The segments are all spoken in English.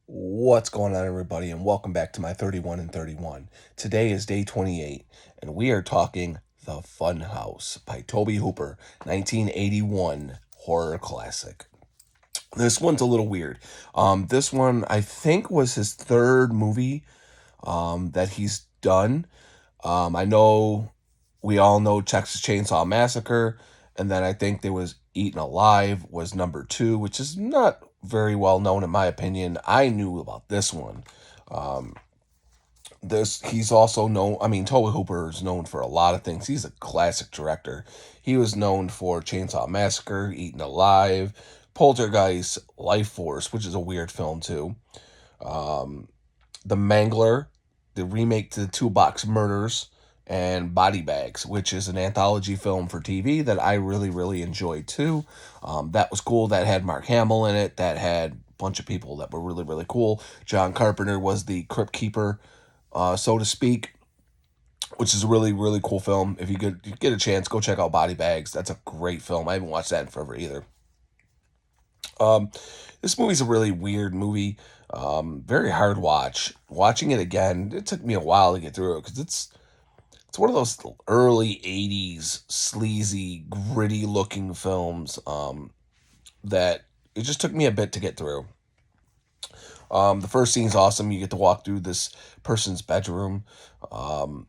What's going on, everybody, and welcome back to my 31 and 31. Today is day 28, and we are talking The Funhouse by Tobe Hooper, 1981 horror classic. This one's a little weird. This one, I think, was his third movie that he's done. I know we all know Texas Chainsaw Massacre, and then I think there was Eaten Alive was number two, which is not very well known in my opinion. I knew about this one. Um, this he's also known. I mean, Tobe Hooper is known for a lot of things. He's a classic director. He was known for Chainsaw Massacre, Eaten Alive, Poltergeist, Life Force, which is a weird film too. Um, the Mangler, the remake to the Toolbox Murders, and Body Bags, which is an anthology film for TV that I really, really enjoyed too. That was cool. That had Mark Hamill in it. That had a bunch of people that were really, really cool. John Carpenter was the Crypt Keeper, so to speak, which is a really, really cool film. If you get a chance, go check out Body Bags. That's a great film. I haven't watched that in forever either. Um, this movie's a really weird movie. Very hard watch. Watching it again, it took me a while to get through it because it's one of those early '80s sleazy, gritty looking films. That it just took me a bit to get through. The first scene's awesome. You get to walk through this person's bedroom. Um,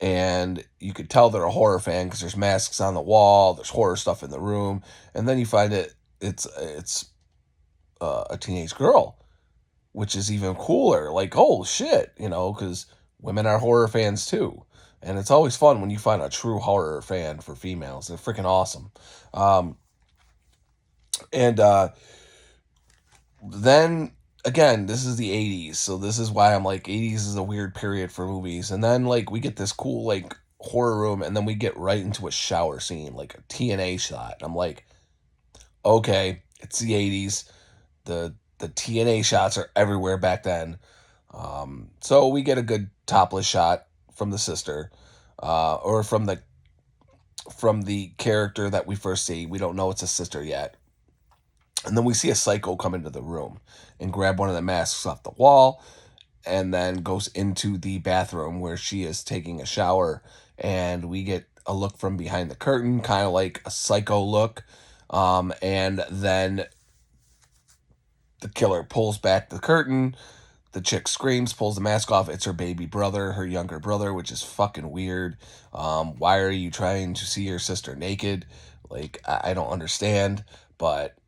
and you could tell they're a horror fan because there's masks on the wall, there's horror stuff in the room, and then you find it's a teenage girl, which is even cooler. Like, oh shit, because women are horror fans too. And it's always fun when you find a true horror fan for females. They're freaking awesome. Um, and then again, this is the '80s, so this is why I'm like, '80s is a weird period for movies. And then like we get this cool like horror room, and then we get right into a shower scene, like a TNA shot. And I'm like, okay, it's the '80s. The TNA shots are everywhere back then. So we get a good topless shot from the sister, or from the character that we first see. We don't know it's a sister yet. And then we see a psycho come into the room and grab one of the masks off the wall, and then goes into the bathroom where she is taking a shower. And we get a look from behind the curtain, kind of like a psycho look. And then the killer pulls back the curtain. The chick screams, pulls the mask off. It's her baby brother, her younger brother, which is fucking weird. Why are you trying to see your sister naked? Like, I don't understand. But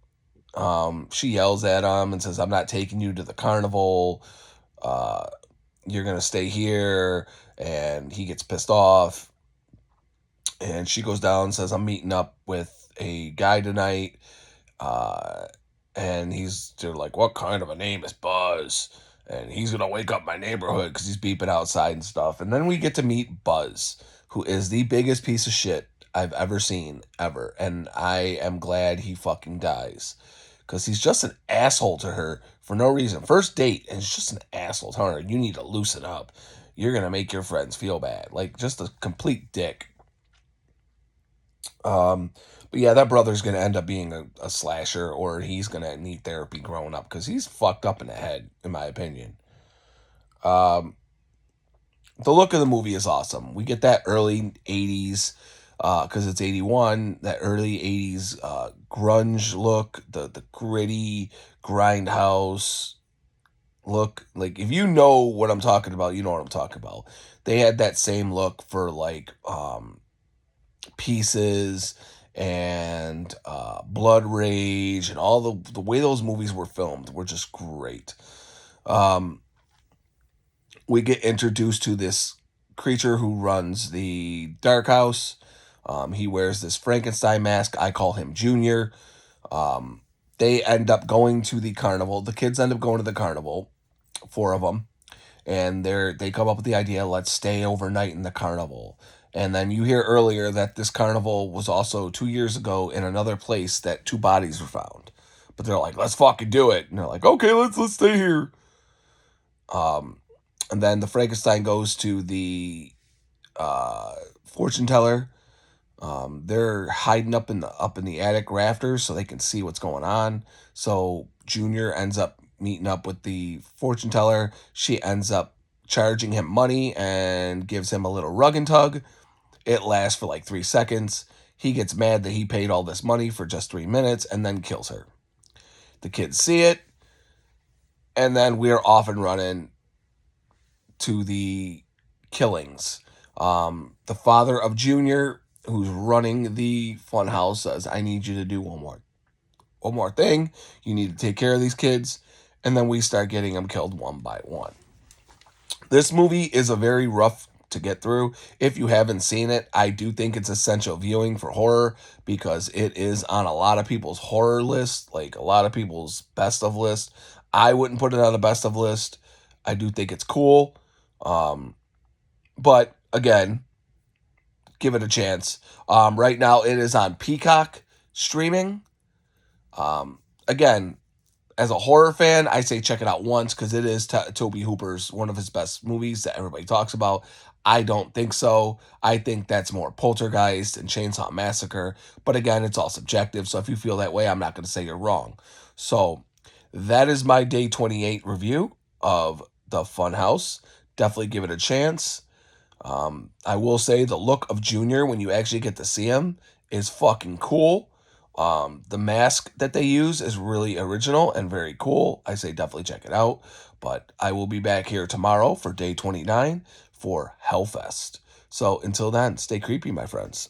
she yells at him and says, I'm not taking you to the carnival. Uh, you're going to stay here. And he gets pissed off. And she goes down and says, I'm meeting up with a guy tonight. Uh, and they're like, what kind of a name is Buzz? And he's gonna wake up my neighborhood because he's beeping outside and stuff. And then we get to meet Buzz, who is the biggest piece of shit I've ever seen, ever. And I am glad he fucking dies. Because he's just an asshole to her for no reason. First date, and he's just an asshole telling her, you need to loosen up. You're gonna make your friends feel bad. Like, just a complete dick. Um, but yeah, that brother's gonna end up being a slasher, or he's gonna need therapy growing up because he's fucked up in the head, in my opinion. Um, the look of the movie is awesome. We get that early '80s, because it's '81. That early '80s grunge look, the gritty grindhouse look. Like, if you know what I'm talking about, you know what I'm talking about. They had that same look for like Pieces and Blood Rage, and all the way those movies were filmed were just great. Um, we get introduced to this creature who runs the dark house. He wears this Frankenstein mask. I call him Junior. Um, they end up going to the carnival. The kids end up going to the carnival, four of them, and they come up with the idea, let's stay overnight in the carnival. And then you hear earlier that this carnival was also 2 years ago in another place that two bodies were found. But they're like, let's fucking do it. And they're like, okay, let's stay here. Um, and then the Frankenstein goes to the fortune teller. They're hiding up in the attic rafters so they can see what's going on. So Junior ends up meeting up with the fortune teller. She ends up charging him money and gives him a little rug and tug. It lasts for like 3 seconds. He gets mad that he paid all this money for just 3 minutes and then kills her. The kids see it, and then we're off and running to the killings. The father of Junior, who's running the Funhouse, says, "I need you to do one more thing. You need to take care of these kids." And then we start getting them killed one by one. This movie is a very rough to get through. If you haven't seen it, I do think it's essential viewing for horror because it is on a lot of people's horror list, like a lot of people's best of list. I wouldn't put it on a best of list. I do think it's cool. But again, give it a chance. Right now it is on Peacock streaming. Again, as a horror fan, I say check it out once because it is Tobe Hooper's one of his best movies that everybody talks about. I don't think so. I think that's more Poltergeist and Chainsaw Massacre. But again, it's all subjective. So if you feel that way, I'm not going to say you're wrong. So that is my day 28 review of the Funhouse. Definitely give it a chance. I will say the look of Junior when you actually get to see him is fucking cool. The mask that they use is really original and very cool. I say definitely check it out. But I will be back here tomorrow for day 29 for Hellfest. So until then, stay creepy, my friends.